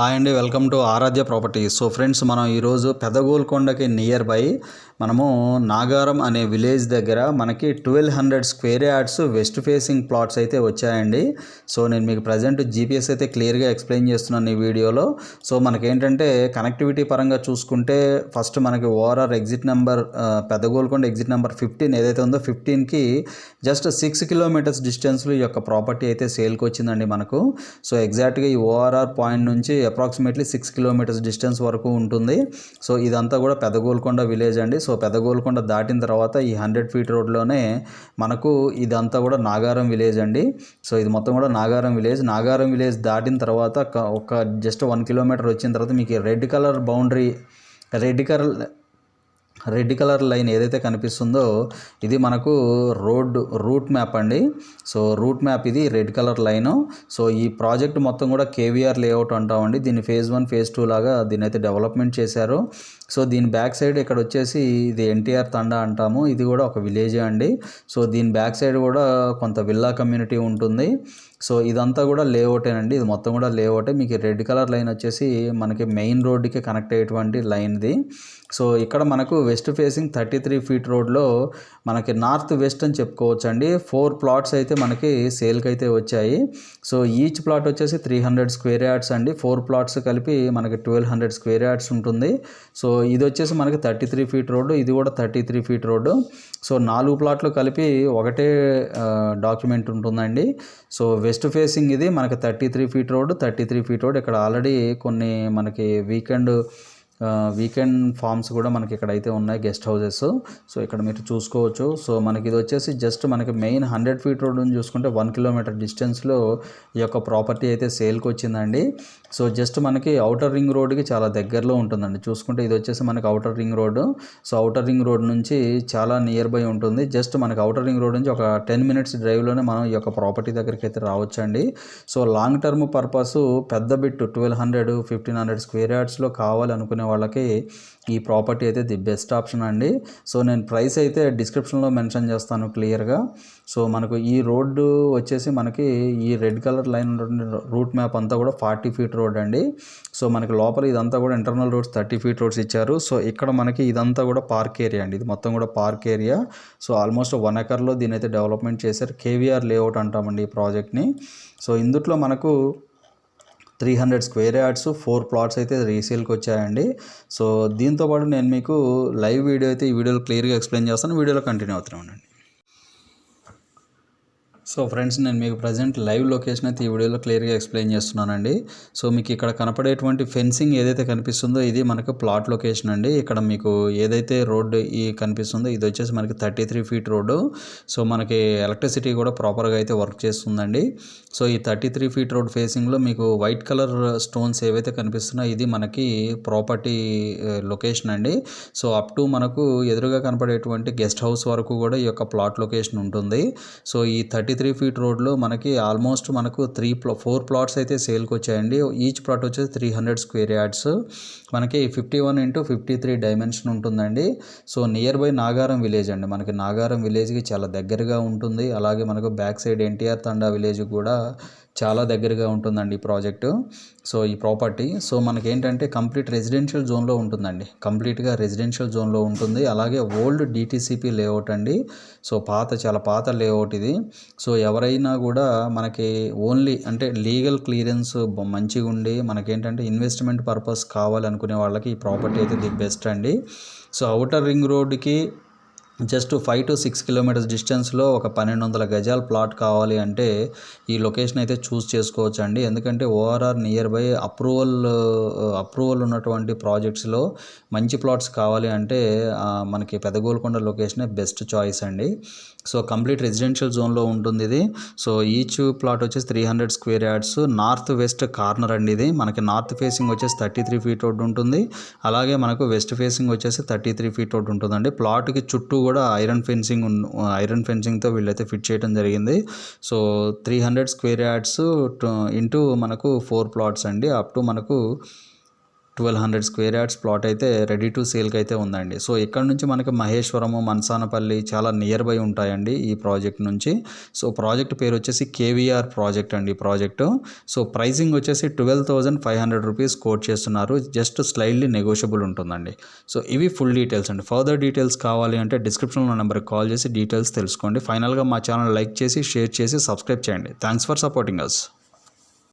Hi అండి, welcome to Aaradhya properties. So friends, మనం ఈరోజు పెదగోల్కొండకి నియర్ బై మనము నాగారం అనే విలేజ్ దగ్గర మనకి 1200 square yards west facing plots అయితే వచ్చాయండి. సో నేను మీకు ప్రజెంట్ జీపీఎస్ అయితే క్లియర్గా ఎక్స్ప్లెయిన్ చేస్తున్నాను ఈ వీడియోలో. సో మనకేంటంటే కనెక్టివిటీ పరంగా చూసుకుంటే ఫస్ట్ మనకి ORR exit number Peddagolkonda exit number 15 ఏదైతే ఉందో 15కి జస్ట్ 6 కిలోమీటర్స్ డిస్టెన్స్లో ఈ యొక్క ప్రాపర్టీ అయితే సేల్కి వచ్చిందండి మనకు. సో ఎగ్జాక్ట్గా ఈ ఓఆర్ఆర్ పాయింట్ నుంచి అప్రాక్సిమేట్లీ 6 కిలోమీటర్స్ డిస్టెన్స్ వరకు ఉంటుంది. సో ఇదంతా కూడా పెదగోల్కొండ విలేజ్ అండి. సో పెదగోల్కొండ దాటిన తర్వాత ఈ 100 ఫీట్ రోడ్లోనే మనకు ఇదంతా కూడా నాగారం విలేజ్ అండి. సో ఇది మొత్తం కూడా నాగారం విలేజ్ దాటిన తర్వాత ఒక జస్ట్ 1 కిలోమీటర్ వచ్చిన తర్వాత మీకు red colour boundary, red colour line ఏదైతే కనిపిస్తుందో ఇది మనకు రూట్ మ్యాప్ అండి. సో రూట్ మ్యాప్ ఇది రెడ్ కలర్ లైను. సో ఈ ప్రాజెక్ట్ మొత్తం కూడా కేవీఆర్ లేఅవుట్ అంటామండి. దీన్ని ఫేజ్ 1 ఫేజ్ 2 లాగా దీన్ని అయితే డెవలప్మెంట్ చేశారు. సో దీని బ్యాక్ సైడ్ ఇక్కడ వచ్చేసి ఇది ఎన్టీఆర్ తండా అంటాము. ఇది కూడా ఒక విలేజే అండి. సో దీని బ్యాక్ సైడ్ కూడా కొంత విల్లా కమ్యూనిటీ ఉంటుంది. సో ఇదంతా కూడా లేఅవుటేనండి. ఇది మొత్తం కూడా లేఅవుటే. మీకు రెడ్ కలర్ లైన్ వచ్చేసి మనకి మెయిన్ రోడ్డుకి కనెక్ట్ అయ్యేటువంటి లైన్ది. సో ఇక్కడ మనకు వెస్ట్ ఫేసింగ్ 33 ఫీట్ రోడ్లో మనకి నార్త్ వెస్ట్ అని చెప్పుకోవచ్చు అండి. 4 ప్లాట్స్ అయితే మనకి సేల్కి అయితే వచ్చాయి. సో ఈచ్ ప్లాట్ వచ్చేసి 300 స్క్వేర్ యార్డ్స్ అండి. 4 ప్లాట్స్ కలిపి మనకి 1200 స్క్వేర్ యార్డ్స్ ఉంటుంది. సో ఇది వచ్చేసి మనకి 33 ఫీట్ రోడ్డు, ఇది కూడా 33 ఫీట్ రోడ్డు. సో 4 ప్లాట్లు కలిపి ఒకటే డాక్యుమెంట్ ఉంటుందండి. సో వెస్ట్ ఫేసింగ్ ఇది మనకి 33 ఫీట్ రోడ్. ఇక్కడ ఆల్రెడీ కొన్ని మనకి వీకెండ్ ఫార్మ్స్ కూడా మనకి ఇక్కడ అయితే ఉన్నాయి, గెస్ట్ హౌసెస్. సో ఇక్కడ మీరు చూసుకోవచ్చు. సో మనకి ఇది వచ్చేసి జస్ట్ మనకి మెయిన్ 100 ఫీట్ రోడ్ నుంచి చూసుకుంటే 1 కిలోమీటర్ డిస్టెన్స్లో ఈ యొక్క ప్రాపర్టీ అయితే సేల్కి వచ్చిందండి. సో జస్ట్ మనకి అవుటర్ రింగ్ రోడ్కి చాలా దగ్గరలో ఉంటుందండి. చూసుకుంటే ఇది వచ్చేసి మనకి outer ring road. So outer ring road నుంచి చాలా నియర్ బై ఉంటుంది. జస్ట్ మనకి అవుటర్ రింగ్ రోడ్ నుంచి ఒక 10 మినిట్స్ డ్రైవ్లోనే మనం ఈ యొక్క ప్రాపర్టీ దగ్గరికి అయితే రావచ్చండి. సో లాంగ్ టర్మ్ పర్పస్ పెద్ద బిట్ 1200 1500 స్క్వేర్ యార్డ్స్లో కావాలి అనుకునే వాళ్ళకి ఈ ప్రాపర్టీ అయితే ది బెస్ట్ ఆప్షన్ అండి. సో నేను ప్రైస్ అయితే డిస్క్రిప్షన్లో మెన్షన్ చేస్తాను క్లియర్గా. సో మనకు ఈ రోడ్డు వచ్చేసి మనకి ఈ red colour line route map అంతా కూడా 40 ఫీట్ రోడ్ అండి. సో మనకి లోపల ఇదంతా కూడా ఇంటర్నల్ రోడ్స్ 30 ఫీట్ రోడ్స్ ఇచ్చారు. సో ఇక్కడ మనకి ఇదంతా కూడా పార్క్ ఏరియా అండి. ఇది మొత్తం కూడా పార్క్ ఏరియా. సో ఆల్మోస్ట్ 1 ఎకర్లో దీని అయితే డెవలప్మెంట్ చేశారు. కేవీఆర్ లేఅవుట్ అంటామండి ఈ ప్రాజెక్ట్ని. సో ఇందులో మనకు 300 స్క్వేర్ యార్డ్స్ 4 ప్లాట్స్ అయితే రీసేల్కి వచ్చాయండి. సో దీంతోపాటు నేను మీకు లైవ్ వీడియో అయితే ఈ వీడియోలో క్లియర్గా ఎక్స్ప్లెయిన్ చేస్తాను. వీడియోలో కంటిన్యూ అవుతున్నానండి. సో ఫ్రెండ్స్, నేను మీకు ప్రజెంట్ లైవ్ లొకేషన్ అయితే ఈ వీడియోలో క్లియర్గా ఎక్స్ప్లెయిన్ చేస్తున్నానండి. సో మీకు ఇక్కడ కనపడేటువంటి ఫెన్సింగ్ ఏదైతే కనిపిస్తుందో ఇది మనకు ప్లాట్ లొకేషన్ అండి. ఇక్కడ మీకు ఏదైతే రోడ్డు ఈ కనిపిస్తుందో ఇది వచ్చేసి మనకి 33 ఫీట్ రోడ్డు. సో మనకి ఎలక్ట్రిసిటీ కూడా ప్రాపర్గా అయితే వర్క్ చేస్తుందండి. సో ఈ 33 ఫీట్ రోడ్ ఫేసింగ్లో మీకు వైట్ కలర్ స్టోన్స్ ఏవైతే కనిపిస్తున్నాయో ఇది మనకి ప్రాపర్టీ లొకేషన్ అండి. సో అప్ టు మనకు ఎదురుగా కనపడేటువంటి గెస్ట్ హౌస్ వరకు కూడా ఈ యొక్క ప్లాట్ లొకేషన్ ఉంటుంది. సో ఈ 33 ఫీట్ రోడ్లో మనకి ఆల్మోస్ట్ మనకు 4 ప్లాట్స్ అయితే సేల్కి వచ్చాయండి. ఈచ్ ప్లాట్ వచ్చేసి 300 స్క్వేర్ యార్డ్స్. మనకి 51x53 డైమెన్షన్ ఉంటుందండి. So near by Nagaram village అండి. మనకి నాగారం విలేజ్కి చాలా దగ్గరగా ఉంటుంది. అలాగే మనకు బ్యాక్ సైడ్ ఎన్టీఆర్ తండా విలేజ్ కూడా చాలా దగ్గరగా ఉంటుందండి ఈ ప్రాజెక్టు. సో ఈ ప్రాపర్టీ సో మనకి ఏంటంటే కంప్లీట్ రెసిడెన్షియల్ జోన్లో ఉంటుందండి. కంప్లీట్గా రెసిడెన్షియల్ జోన్లో ఉంటుంది. అలాగే ఓల్డ్ డిటీసీపీ లేఅవుట్ అండి. సో చాలా పాత లేఅవుట్ ఇది. సో ఎవరైనా కూడా మనకి ఓన్లీ అంటే లీగల్ క్లియరెన్స్ మంచిగా ఉండి మనకేంటంటే ఇన్వెస్ట్మెంట్ పర్పస్ కావాలనుకునే వాళ్ళకి ఈ ప్రాపర్టీ అయితే ది బెస్ట్ అండి. సో అవుటర్ రింగ్ రోడ్డుకి జస్ట్ 5 to 6 కిలోమీటర్స్ డిస్టెన్స్లో ఒక 1200 గజాల ప్లాట్ కావాలి అంటే ఈ లొకేషన్ అయితే చూస్ చేసుకోవచ్చు అండి. ఎందుకంటే ఓఆర్ఆర్ నియర్ బై అప్రూవల్ ఉన్నటువంటి ప్రాజెక్ట్స్లో మంచి ప్లాట్స్ కావాలి అంటే మనకి పెదగోల్కొండ లొకేషనే బెస్ట్ చాయిస్ అండి. సో కంప్లీట్ రెసిడెన్షియల్ జోన్లో ఉంటుంది ఇది. సో ఈచ్ ప్లాట్ వచ్చేసి 300 square yards. North west corner అండి ఇది. మనకి నార్త్ ఫేసింగ్ వచ్చేసి 33 ఫీట్ రోడ్ ఉంటుంది. అలాగే మనకు వెస్ట్ ఫేసింగ్ వచ్చేసి 33 ఫీట్ రోడ్ ఉంటుందండి. ప్లాట్కి చుట్టూ కూడా ఐరన్ ఫెన్సింగ్తో వీళ్ళైతే ఫిట్ చేయడం జరిగింది. సో 300 స్క్వేర్ యార్డ్స్ ఇంటూ మనకు 4 ప్లాట్స్ అండి. అప్ టు మనకు 1200 స్క్వేర్ యార్డ్స్ ప్లాట్ అయితే రెడీ టు సేల్కి అయితే ఉందండి. సో ఇక్కడ నుంచి మనకి మహేశ్వరము, మనసానపల్లి చాలా నియర్ బై ఉంటాయండి ఈ ప్రాజెక్ట్ నుంచి. సో ప్రాజెక్ట్ పేరు వచ్చేసి కేవీఆర్ ప్రాజెక్ట్ అండి ఈ ప్రాజెక్టు. సో ప్రైసింగ్ వచ్చేసి 12,500 రూపీస్ కోట్ చేస్తున్నారు. జస్ట్ స్లైడ్లీ నెగోషియబుల్ ఉంటుందండి. సో ఇవి ఫుల్ డీటెయిల్స్ అండి. ఫర్దర్ డీటెయిల్స్ కావాలి అంటే డిస్క్రిప్షన్లో నెంబర్కి కాల్ చేసి డీటెయిల్స్ తెలుసుకోండి. ఫైనల్గా మా ఛానల్ లైక్ చేసి, షేర్ చేసి, సబ్స్క్రైబ్ చేయండి. Thanks for supporting us.